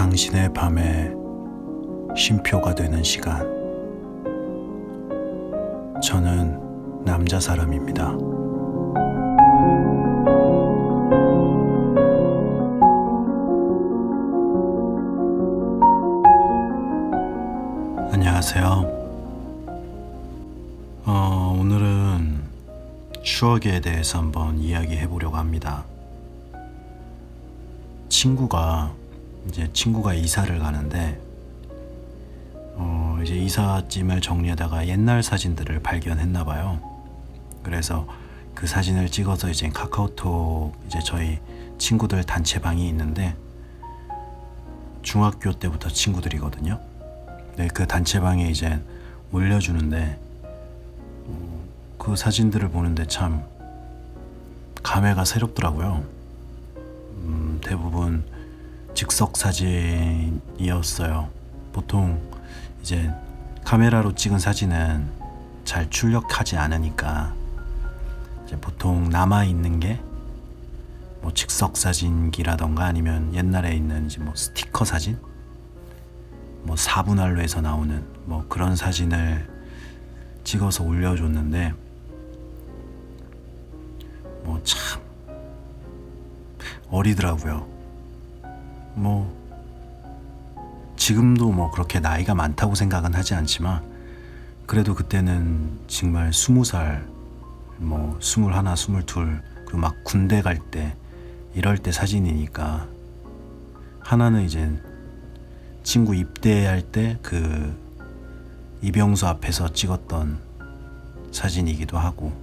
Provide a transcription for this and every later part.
당신의 밤에 쉼표가 되는 시간. 저는 남자 사람입니다. 안녕하세요. 오늘은 추억에 대해서 한번 이야기해 보려고 합니다. 친구가 이사를 가는데 이제 이삿짐을 정리하다가 옛날 사진들을 발견했나 봐요. 그래서 그 사진을 찍어서 이제 카카오톡 저희 친구들 단체방이 있는데 중학교 때부터 친구들이거든요. 네, 그 단체방에 이제 올려주는데 그 사진들을 보는데 참 감회가 새롭더라고요. 대부분 즉석 사진이었어요. 보통 이제 카메라로 찍은 사진은 잘 출력하지 않으니까 이제 보통 남아 있는 게 뭐 즉석 사진기라던가 아니면 옛날에 있는 이제 뭐 스티커 사진, 뭐 4분할로에서 나오는 뭐 그런 사진을 찍어서 올려줬는데 뭐 참 어리더라고요. 뭐 지금도 뭐 그렇게 나이가 많다고 생각은 하지 않지만 그래도 그때는 정말 20살, 뭐 21, 22 그리고 막 군대 갈 때 이럴 때 사진이니까 하나는 이제 친구 입대할 때 그 이병수 앞에서 찍었던 사진이기도 하고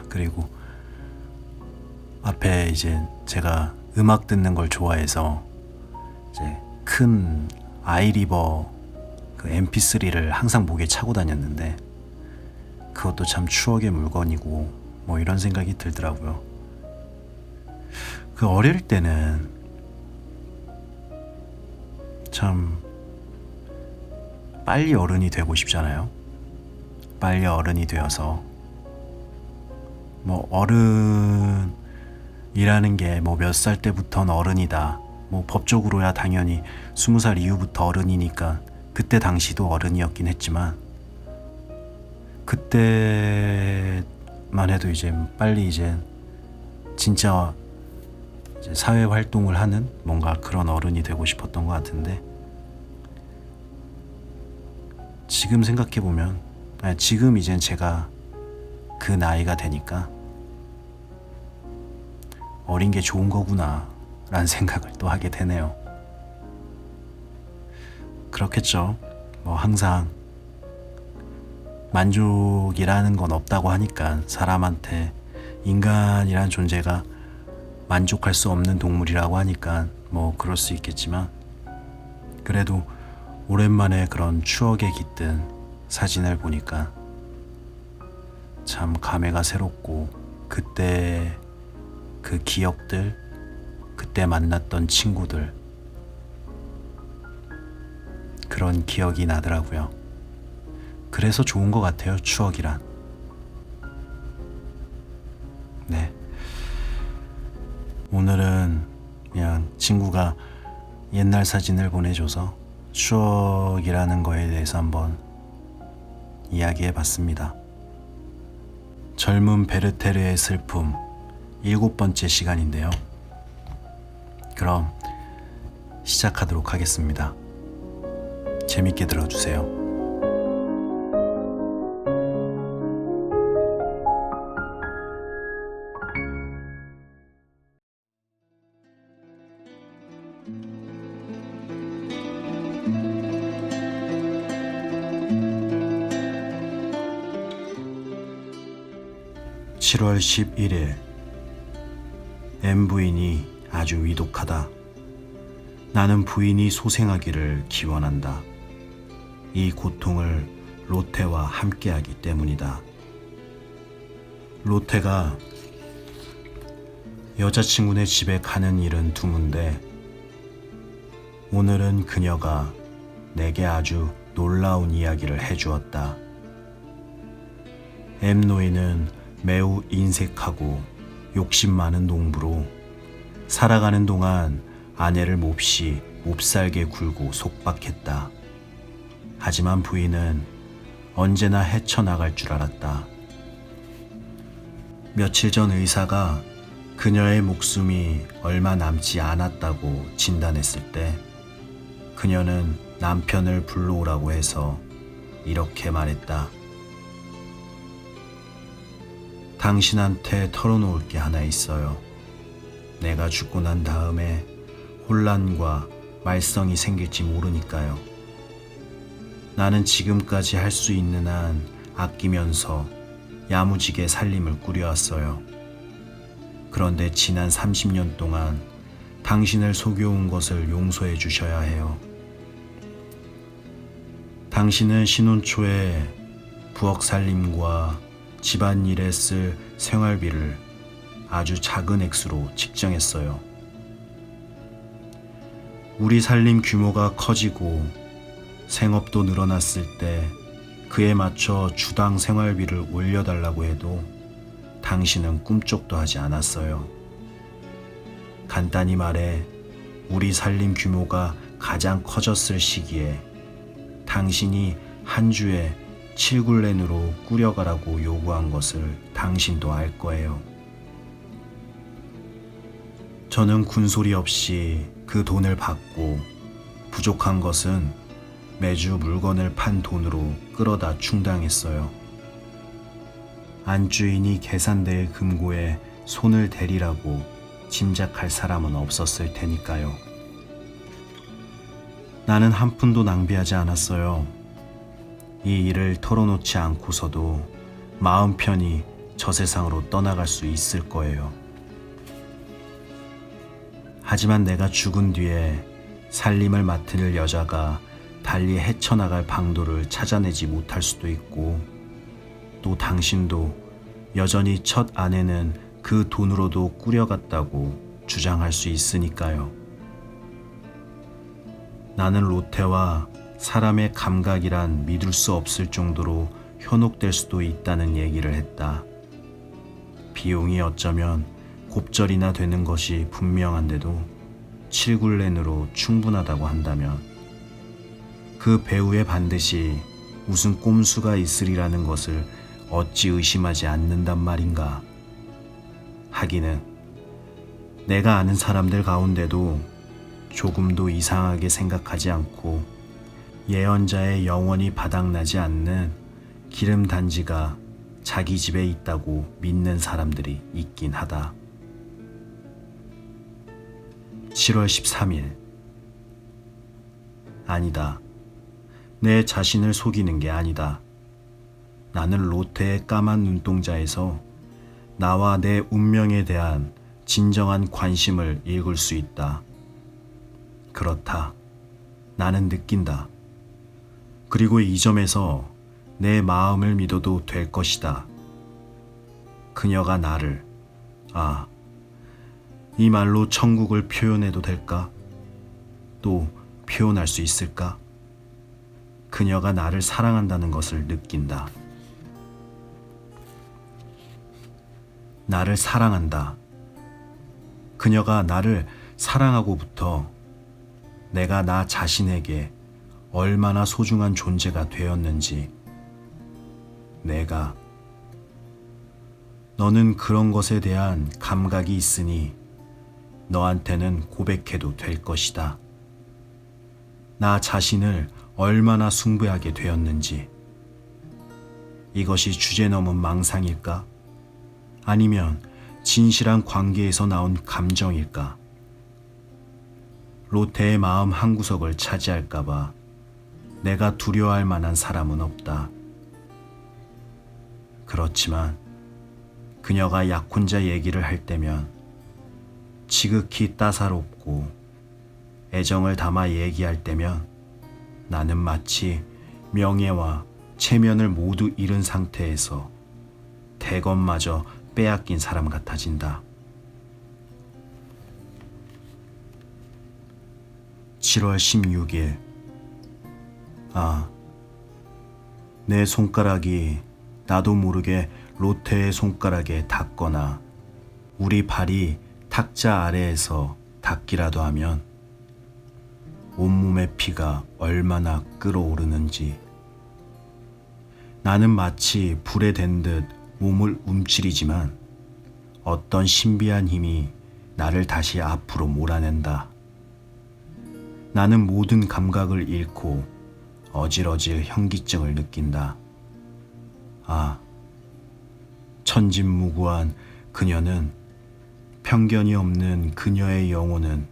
그리고 앞에 이제 제가 음악 듣는 걸 좋아해서 이제 큰 아이리버 그 MP3를 항상 목에 차고 다녔는데 그것도 참 추억의 물건이고 뭐 이런 생각이 들더라고요. 그 어릴 때는 참 빨리 어른이 되고 싶잖아요. 빨리 어른이 되어서 뭐 어른이라는 게 뭐 몇 살 때부터는 어른이다. 뭐 법적으로야 당연히 20살 이후부터 어른이니까 그때 당시도 어른이었긴 했지만 그때만 해도 이제 빨리 이제 진짜 이제 사회 활동을 하는 뭔가 그런 어른이 되고 싶었던 것 같은데 지금 생각해보면 지금 이젠 제가 그 나이가 되니까 어린 게 좋은 거구나 라는 생각을 또 하게 되네요. 그렇겠죠. 뭐 항상 만족이라는 건 없다고 하니까 사람한테 인간이란 존재가 만족할 수 없는 동물이라고 하니까 뭐 그럴 수 있겠지만 그래도 오랜만에 그런 추억에 깃든 사진을 보니까 참 감회가 새롭고 그때 그 기억들, 그때 만났던 친구들 그런 기억이 나더라고요. 그래서 좋은 것 같아요, 추억이란. 네. 오늘은 그냥 친구가 옛날 사진을 보내줘서 추억이라는 거에 대해서 한번 이야기해 봤습니다. 젊은 베르테르의 슬픔 7번째 시간인데요. 그럼 시작하도록 하겠습니다. 재밌게 들어주세요. 7월 11일 M 부인이 아주 위독하다. 나는 부인이 소생하기를 기원한다. 이 고통을 로테와 함께하기 때문이다. 로테가 여자친구네 집에 가는 일은 드문데 오늘은 그녀가 내게 아주 놀라운 이야기를 해주었다. M 노인은 매우 인색하고 욕심 많은 농부로 살아가는 동안 아내를 몹시 몹살게 굴고 속박했다. 하지만 부인은 언제나 헤쳐나갈 줄 알았다. 며칠 전 의사가 그녀의 목숨이 얼마 남지 않았다고 진단했을 때 그녀는 남편을 불러오라고 해서 이렇게 말했다. 당신한테 털어놓을 게 하나 있어요. 내가 죽고 난 다음에 혼란과 말썽이 생길지 모르니까요. 나는 지금까지 할 수 있는 한 아끼면서 야무지게 살림을 꾸려왔어요. 그런데 지난 30년 동안 당신을 속여온 것을 용서해 주셔야 해요. 당신은 신혼 초에 부엌 살림과 집안일에 쓸 생활비를 아주 작은 액수로 측정했어요. 우리 살림 규모가 커지고 생업도 늘어났을 때 그에 맞춰 주당 생활비를 올려달라고 해도 당신은 꿈쩍도 하지 않았어요. 간단히 말해 우리 살림 규모가 가장 커졌을 시기에 당신이 한 주에 7굴렌으로 꾸려가라고 요구한 것을 당신도 알 거예요. 저는 군소리 없이 그 돈을 받고 부족한 것은 매주 물건을 판 돈으로 끌어다 충당했어요. 안주인이 계산대의 금고에 손을 대리라고 짐작할 사람은 없었을 테니까요. 나는 한 푼도 낭비하지 않았어요. 이 일을 털어놓지 않고서도 마음 편히 저 세상으로 떠나갈 수 있을 거예요. 하지만 내가 죽은 뒤에 살림을 맡을 여자가 달리 헤쳐나갈 방도를 찾아내지 못할 수도 있고, 또 당신도 여전히 첫 아내는 그 돈으로도 꾸려갔다고 주장할 수 있으니까요. 나는 로테와 사람의 감각이란 믿을 수 없을 정도로 현혹될 수도 있다는 얘기를 했다. 비용이 어쩌면 곱절이나 되는 것이 분명한데도 7굴렌으로 충분하다고 한다면 그 배후에 반드시 무슨 꼼수가 있으리라는 것을 어찌 의심하지 않는단 말인가. 하기는 내가 아는 사람들 가운데도 조금도 이상하게 생각하지 않고 예언자의 영원히 바닥나지 않는 기름 단지가 자기 집에 있다고 믿는 사람들이 있긴 하다. 7월 13일. 아니다. 내 자신을 속이는 게 아니다. 나는 로테의 까만 눈동자에서 나와 내 운명에 대한 진정한 관심을 읽을 수 있다. 그렇다. 나는 느낀다. 그리고 이 점에서 내 마음을 믿어도 될 것이다. 그녀가 나를, 이 말로 천국을 표현해도 될까? 또 표현할 수 있을까? 그녀가 나를 사랑한다는 것을 느낀다. 나를 사랑한다. 그녀가 나를 사랑하고부터 내가 나 자신에게 얼마나 소중한 존재가 되었는지, 너는 그런 것에 대한 감각이 있으니 너한테는 고백해도 될 것이다. 나 자신을 얼마나 숭배하게 되었는지. 이것이 주제넘은 망상일까? 아니면 진실한 관계에서 나온 감정일까? 로테의 마음 한구석을 차지할까봐 내가 두려워할 만한 사람은 없다. 그렇지만 그녀가 약혼자 얘기를 할 때면 지극히 따사롭고 애정을 담아 얘기할 때면 나는 마치 명예와 체면을 모두 잃은 상태에서 대검마저 빼앗긴 사람 같아진다. 7월 16일. 내 손가락이 나도 모르게 로테의 손가락에 닿거나 우리 발이 탁자 아래에서 닿기라도 하면 온몸의 피가 얼마나 끓어오르는지. 나는 마치 불에 댄 듯 몸을 움츠리지만 어떤 신비한 힘이 나를 다시 앞으로 몰아낸다. 나는 모든 감각을 잃고 어질어질 현기증을 느낀다. 아, 천진무구한 그녀는, 편견이 없는 그녀의 영혼은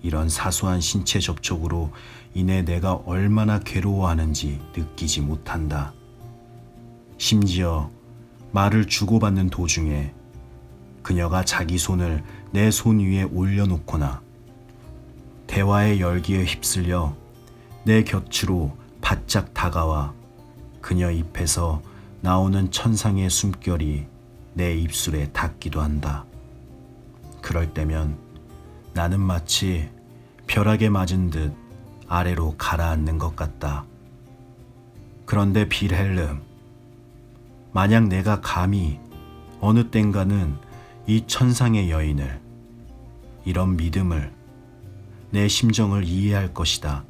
이런 사소한 신체 접촉으로 인해 내가 얼마나 괴로워하는지 느끼지 못한다. 심지어 말을 주고받는 도중에 그녀가 자기 손을 내 손 위에 올려놓거나 대화의 열기에 휩쓸려 내 곁으로 바짝 다가와 그녀 입에서 나오는 천상의 숨결이 내 입술에 닿기도 한다. 그럴 때면 나는 마치 벼락에 맞은 듯 아래로 가라앉는 것 같다. 그런데 빌헬름, 만약 내가 감히 어느 땐가는 이 천상의 여인을, 이런 믿음을, 내 심정을 이해할 것이다.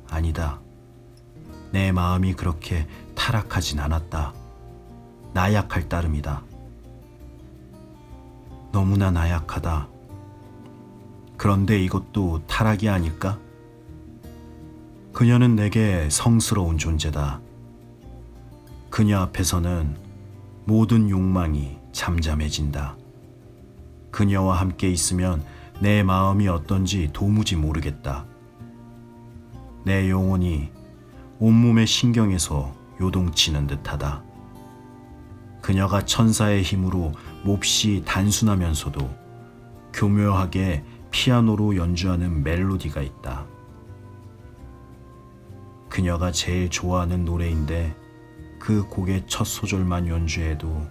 아니다. 내 마음이 그렇게 타락하진 않았다. 나약할 따름이다. 너무나 나약하다. 그런데 이것도 타락이 아닐까? 그녀는 내게 성스러운 존재다. 그녀 앞에서는 모든 욕망이 잠잠해진다. 그녀와 함께 있으면 내 마음이 어떤지 도무지 모르겠다. 내 영혼이 온몸의 신경에서 요동치는 듯하다. 그녀가 천사의 힘으로 몹시 단순하면서도 교묘하게 피아노로 연주하는 멜로디가 있다. 그녀가 제일 좋아하는 노래인데 그 곡의 첫 소절만 연주해도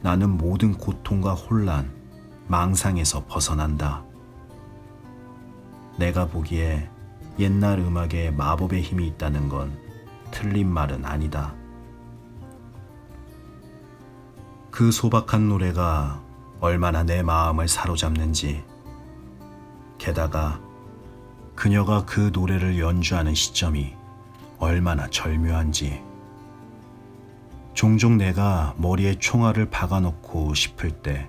나는 모든 고통과 혼란, 망상에서 벗어난다. 내가 보기에 옛날 음악에 마법의 힘이 있다는 건 틀린 말은 아니다. 그 소박한 노래가 얼마나 내 마음을 사로잡는지, 게다가 그녀가 그 노래를 연주하는 시점이 얼마나 절묘한지. 종종 내가 머리에 총알을 박아놓고 싶을 때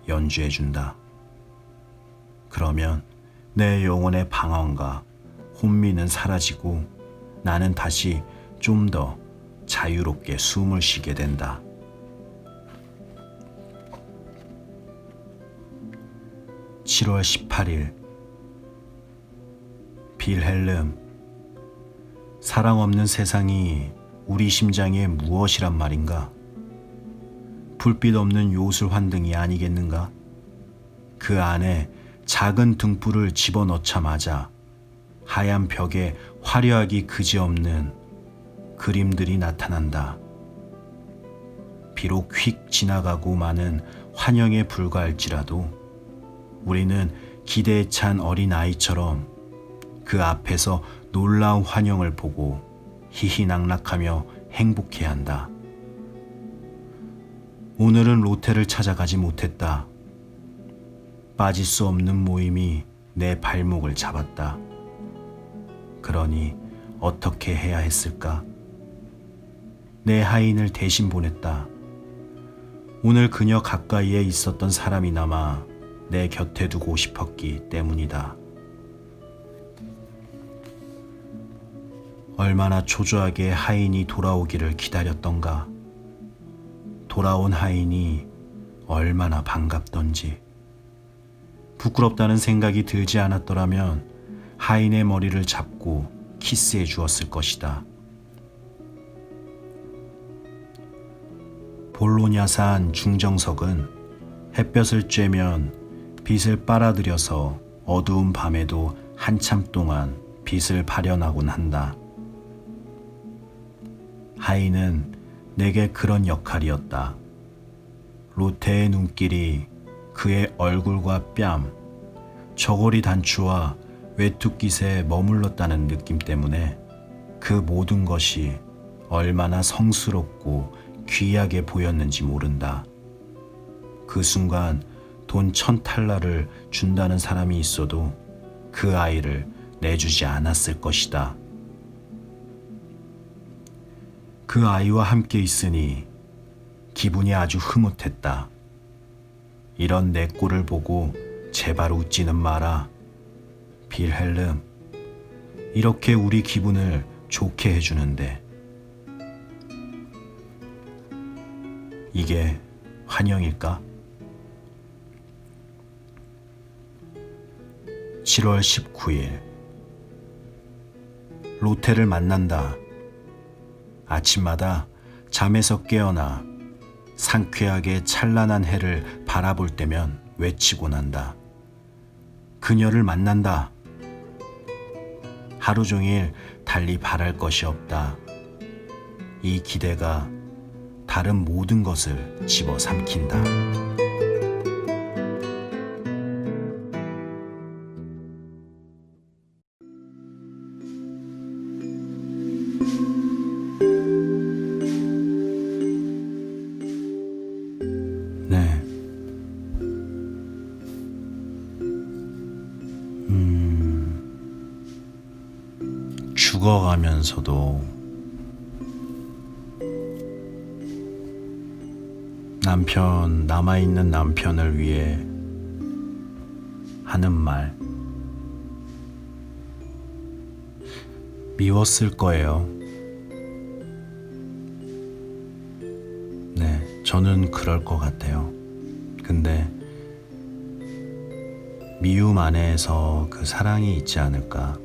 연주해준다. 그러면 내 영혼의 방황과 혼미는 사라지고 나는 다시 좀 더 자유롭게 숨을 쉬게 된다. 7월 18일. 빌헬름, 사랑 없는 세상이 우리 심장에 무엇이란 말인가? 불빛 없는 요술 환등이 아니겠는가? 그 안에 작은 등불을 집어넣자마자 하얀 벽에 화려하기 그지없는 그림들이 나타난다. 비록 휙 지나가고 마는 환영에 불과할지라도 우리는 기대에 찬 어린아이처럼 그 앞에서 놀라운 환영을 보고 희희낙낙하며 행복해한다. 오늘은 로테를 찾아가지 못했다. 빠질 수 없는 모임이 내 발목을 잡았다. 그러니 어떻게 해야 했을까? 내 하인을 대신 보냈다. 오늘 그녀 가까이에 있었던 사람이나마 내 곁에 두고 싶었기 때문이다. 얼마나 초조하게 하인이 돌아오기를 기다렸던가. 돌아온 하인이 얼마나 반갑던지. 부끄럽다는 생각이 들지 않았더라면 하인의 머리를 잡고 키스해 주었을 것이다. 볼로냐산 중정석은 햇볕을 쬐면 빛을 빨아들여서 어두운 밤에도 한참 동안 빛을 발현하곤 한다. 하인은 내게 그런 역할이었다. 로테의 눈길이 그의 얼굴과 뺨, 저고리 단추와 외투깃에 머물렀다는 느낌 때문에 그 모든 것이 얼마나 성스럽고 귀하게 보였는지 모른다. 그 순간 돈 1000달러를 준다는 사람이 있어도 그 아이를 내주지 않았을 것이다. 그 아이와 함께 있으니 기분이 아주 흐뭇했다. 이런 내 꼴을 보고 제발 웃지는 마라. 빌헬름, 이렇게 우리 기분을 좋게 해주는데 이게 환영일까? 7월 19일 로테를 만난다. 아침마다 잠에서 깨어나 상쾌하게 찬란한 해를 바라볼 때면 외치곤 한다. 그녀를 만난다. 하루 종일 달리 바랄 것이 없다. 이 기대가 다른 모든 것을 집어삼킨다. 네. 죽어가면서도 남아있는 남편을 위해 하는 말. 미웠을 거예요. 네, 저는 그럴 것 같아요. 근데 미움 안에서 그 사랑이 있지 않을까.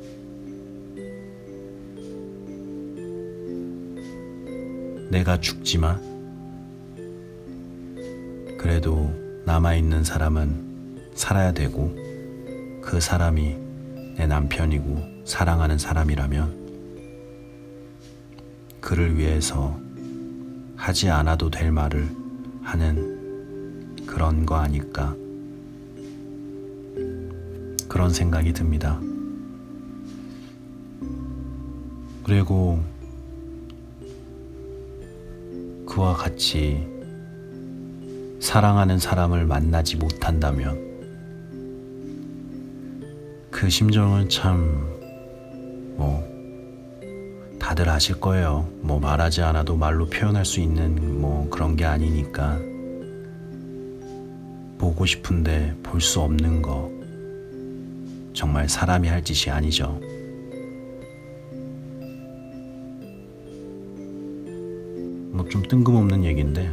내가 죽지만 그래도 남아있는 사람은 살아야 되고 그 사람이 내 남편이고 사랑하는 사람이라면 그를 위해서 하지 않아도 될 말을 하는 그런 거 아닐까, 그런 생각이 듭니다. 그리고 그와 같이 사랑하는 사람을 만나지 못한다면 그 심정은 참 다들 아실 거예요. 말하지 않아도 말로 표현할 수 있는 그런 게 아니니까. 보고 싶은데 볼 수 없는 거 정말 사람이 할 짓이 아니죠. 좀 뜬금없는 얘기인데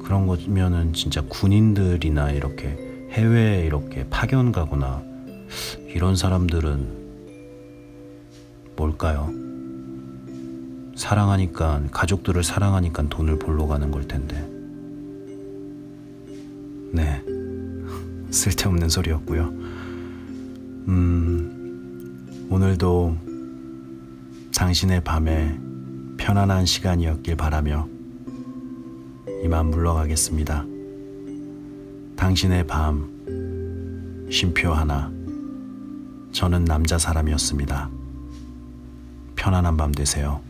그런 거면은 진짜 군인들이나 이렇게 해외에 이렇게 파견 가거나 이런 사람들은 뭘까요? 사랑하니까, 가족들을 사랑하니까 돈을 벌러 가는 걸 텐데. 네, 쓸데없는 소리였고요. 오늘도 당신의 밤에 편안한 시간이었길 바라며 이만 물러가겠습니다. 당신의 밤, 쉼표 하나. 저는 남자 사람이었습니다. 편안한 밤 되세요.